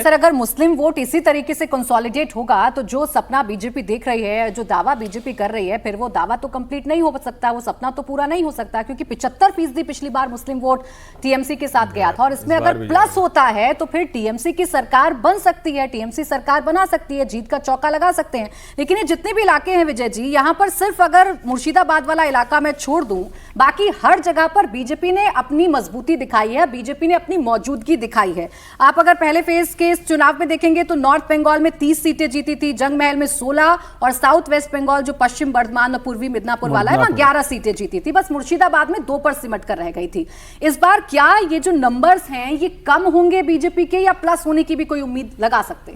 Sir, अगर मुस्लिम vote इसी तरीके से कंसोलिडेट होगा तो जो सपना बीजेपी देख रही है, जो दावा बीजेपी कर रही है, फिर वो दावा तो कंप्लीट नहीं हो सकता, वो सपना तो पूरा नहीं हो सकता, क्योंकि 75% पिछली बार मुस्लिम वोट टीएमसी के साथ गया था और इसमें अगर प्लस होता है तो फिर टीएमसी की सरकार बन सकती है, टीएमसी सरकार बना सकती है, जीत का चौका लगा सकते हैं। लेकिन ये जितने भी इलाके हैं विजय जी, यहां पर सिर्फ अगर मुर्शिदाबाद वाला इलाका मैं छोड़ दूं, बाकी हर जगह पर बीजेपी ने अपनी मजबूती दिखाई है, बीजेपी ने अपनी मौजूदगी दिखाई है। आप अगर पहले फेज के इस चुनाव में देखेंगे तो नॉर्थ बंगाल में 30 सीटें जीती थी, जंगमहल में 16 और साउथ वेस्ट बंगाल जो पश्चिम बर्धमान और पूर्वी मिदनापुर वाला है वहां 11 सीटें जीती थी। बस मुर्शिदाबाद में 2 पर सिमट कर रह गई थी। इस बार क्या ये जो नंबर्स हैं ये कम होंगे बीजेपी के, या प्लस होने की भी कोई उम्मीद लगा सकते?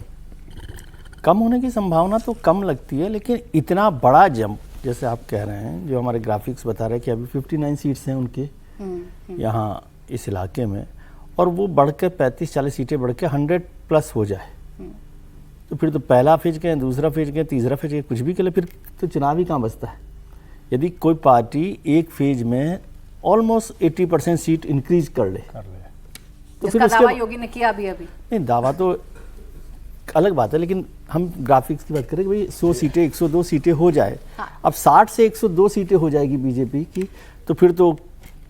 कम होने की संभावना तो कम लगती है, लेकिन इतना बड़ा जंप जैसे आप कह रहे हैं, जो हमारे ग्राफिक्स बता रहे हैं कि अभी 59 सीट्स हैं उनके यहाँ इस इलाके में, और वो बढ़कर 35-40 सीटें बढ़ के 100 प्लस हो जाए तो फिर तो पहला फेज के, दूसरा फेज के, तीसरा फेज के, कुछ भी के लिए फिर तो चुनाव ही कहाँ बचता है। यदि कोई पार्टी एक फेज में ऑलमोस्ट 80% सीट इंक्रीज कर ले तो फिर दावा योगी ने किया अभी नहीं, दावा तो अलग बात है, लेकिन हम ग्राफिक्स की बात करें कि भाई 100 सीटें 102 सीटें हो जाए। हाँ। अब 60 से 102 सीटें हो जाएगी बीजेपी की तो फिर तो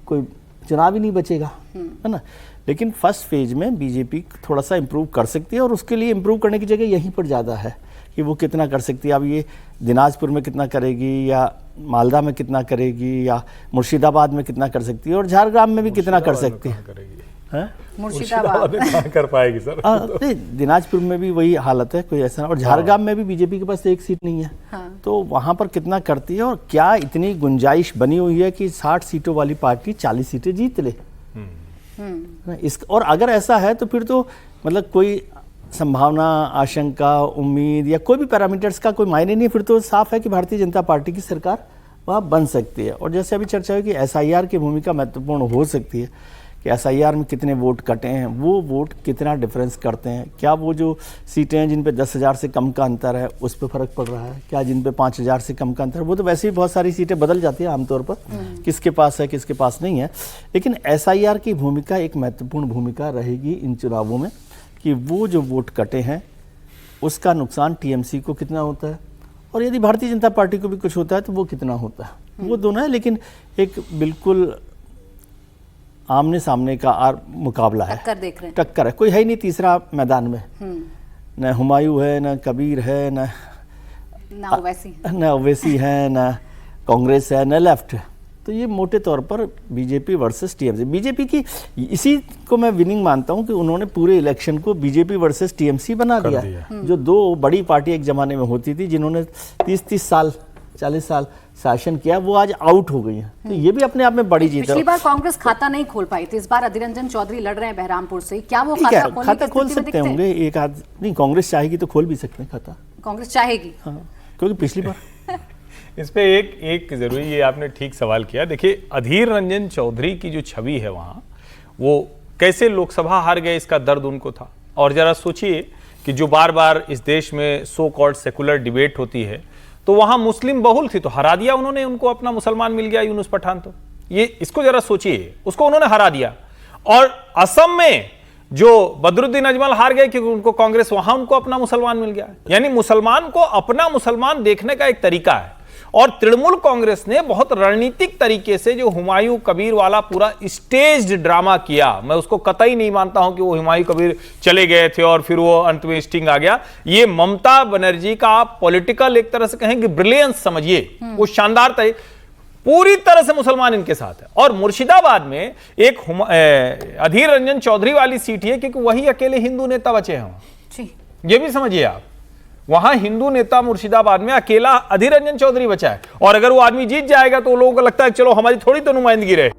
कोई चुनाव ही नहीं बचेगा, है ना। लेकिन फर्स्ट फेज में बीजेपी थोड़ा सा इम्प्रूव कर सकती है, और उसके लिए इम्प्रूव करने की जगह यहीं पर ज़्यादा है कि वो कितना कर सकती है। अब ये दिनाजपुर में कितना करेगी, या मालदा में कितना करेगी, या मुर्शिदाबाद में कितना कर सकती है, और झारग्राम में भी कितना कर सकती है। मुर्शिदाबाद कर पाएगी सर? नहीं, दिनाजपुर में भी वही हालत है, कोई ऐसा, और झारग्राम में भी बीजेपी के पास 1 सीट नहीं है। हाँ। तो वहां पर कितना करती है, और क्या इतनी गुंजाइश बनी हुई है कि 60 सीटों वाली पार्टी 40 सीटें जीत ले। और अगर ऐसा है तो फिर तो मतलब कोई संभावना, आशंका, उम्मीद या कोई भी पैरामीटर्स का कोई मायने नहीं है, फिर तो साफ है कि भारतीय जनता पार्टी की सरकार वहाँ बन सकती है। और जैसे अभी चर्चा हुई कि एसआईआर की भूमिका महत्वपूर्ण हो सकती है कि एसआईआर में कितने वोट कटे हैं, वो वोट कितना डिफरेंस करते हैं, क्या वो जो सीटें हैं जिन पे 10,000 से कम का अंतर है उस पर फर्क पड़ रहा है, क्या जिन पे 5,000 से कम का अंतर है, वो तो वैसे ही बहुत सारी सीटें बदल जाती है आमतौर पर, किसके पास है किसके पास नहीं है। लेकिन एसआईआर की भूमिका एक महत्वपूर्ण भूमिका रहेगी इन चुनावों में कि वो जो वोट कटे हैं उसका नुकसान टीएमसी को कितना होता है, और यदि भारतीय जनता पार्टी को भी कुछ होता है तो वो कितना होता है। वो दोनों है, लेकिन एक बिल्कुल आमने सामने का मुकाबला है, टक्कर देख रहे हैं। टक्कर है, कोई है ही नहीं तीसरा मैदान में, न हुमायूं है, न कबीर है, न ओवैसी है, न कांग्रेस है, न लेफ्ट है। तो ये मोटे तौर पर बीजेपी वर्सेस टीएमसी, बीजेपी की इसी को मैं विनिंग मानता हूं कि उन्होंने पूरे इलेक्शन को बीजेपी वर्सेस टीएमसी बना दिया। जो 2 बड़ी पार्टी एक जमाने में होती थी, जिन्होंने 30-30 साल 40 साल शासन किया, वो आज आउट हो गई है। तो ये भी अपने आप में बड़ी जीत है। पिछली बार कांग्रेस खाता नहीं खोल पाई थी, इस बार अधीर रंजन चौधरी लड़ रहे हैं बहरामपुर से, क्या वो खाता खोल सकते होंगे एक आध? नहीं, कांग्रेस चाहेगी तो खोल भी सकते हैं खाता, कांग्रेस चाहेगी। हाँ, क्योंकि पिछली बार इस पे एक जरूरी, ये आपने ठीक सवाल किया। देखिए, अधीर रंजन चौधरी की जो छवि है वहां, वो कैसे लोकसभा हार गए इसका दर्द उनको था। और जरा सोचिए कि जो बार बार इस देश में सो कॉल्ड सेकुलर डिबेट होती है, तो वहां मुस्लिम बहुल थी तो हरा दिया उन्होंने, उनको अपना मुसलमान मिल गया यूनुस पठान। तो ये इसको जरा सोचिए, उसको उन्होंने हरा दिया। और असम में जो बदरुद्दीन अजमल हार गए क्योंकि उनको कांग्रेस, वहां उनको अपना मुसलमान मिल गया। यानी मुसलमान को अपना मुसलमान देखने का एक तरीका है। और तृणमूल कांग्रेस ने बहुत रणनीतिक तरीके से जो हुमायूं कबीर वाला पूरा स्टेज्ड ड्रामा किया, मैं उसको कतई नहीं मानता हूं कि वो हुमायूं कबीर चले गए थे और फिर वो अंत में स्टिंग आ गया। ये ममता बनर्जी का पॉलिटिकल एक तरह से कहें कि ब्रिलियंस समझिए, वो शानदार था, पूरी तरह से मुसलमान इनके साथ है। और मुर्शिदाबाद में एक अधीर रंजन चौधरी वाली सीट है क्योंकि वही अकेले हिंदू नेता बचे हैं। ये भी समझिए आप, वहां हिंदू नेता मुर्शिदाबाद में अकेला अधीर रंजन चौधरी बचा है। और अगर वो आदमी जीत जाएगा तो लोगों को लगता है चलो हमारी थोड़ी तो नुमाइंदगी रहे।